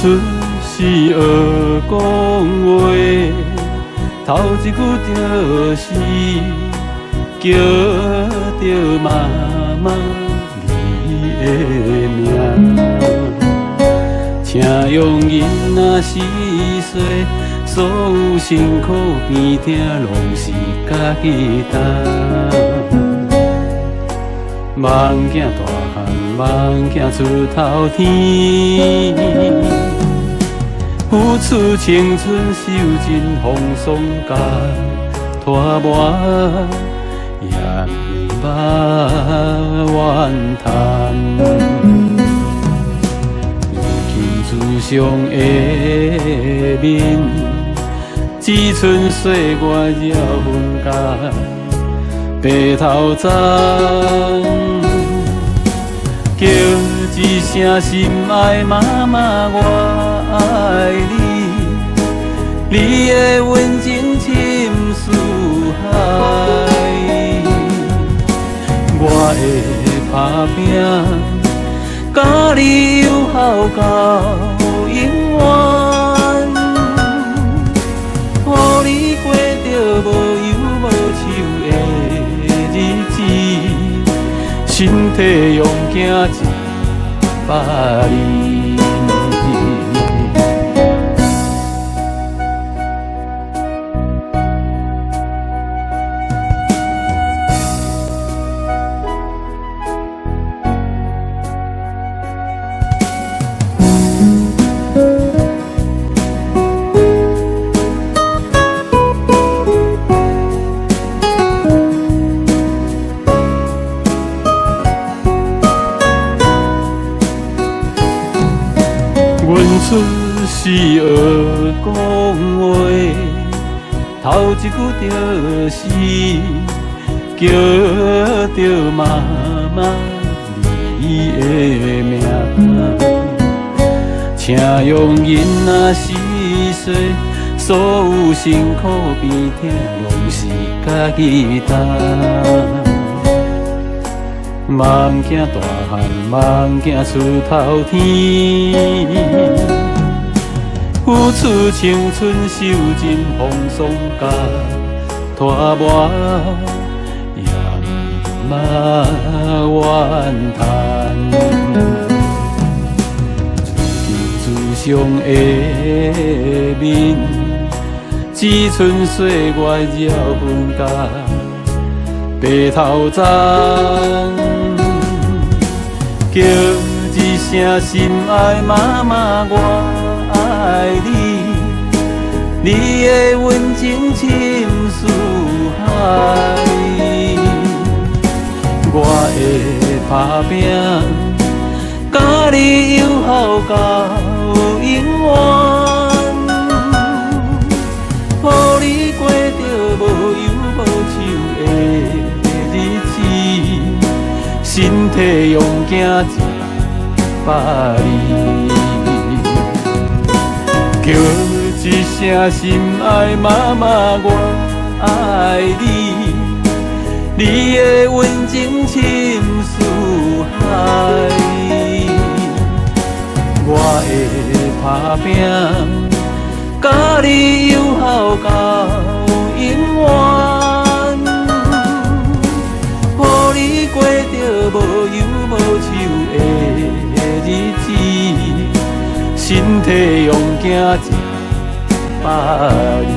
出是学讲话，头一句就是叫着妈妈你的名，请用囡仔细细，所有辛苦边疼拢是家己担。梦囝大汉，梦囝出头天，付出青春受尽风霜甲拖磨，也毋捌怨叹。如今自伤的面，只剩岁月绕分甲白头鬃。叫一声心爱妈妈，我爱你，你的温情深似海。我会打拼，甲你友好到永远，予你过着无忧无愁的日子。身体用行100年。阮出是学讲话，头一句就是叫着妈妈你的名，请用囡仔细细，所有辛苦边疼拢是家己担。梦囝大汉，梦囝出头天，付出青春受尽风霜甲拖磨，也毋捌怨叹。如今自伤的面，只剩岁月绕分甲白头鬃。叫一声心爱妈妈，我爱你，你的温情深似海。我会打拼，甲你友好到永远，予你过着无忧无愁的日子。身体用行100年，叫一声心爱妈妈，我爱你，你的温情深似海。我会打拼，甲你友好到永远，予你过着无忧无愁的日子，身体用行100年。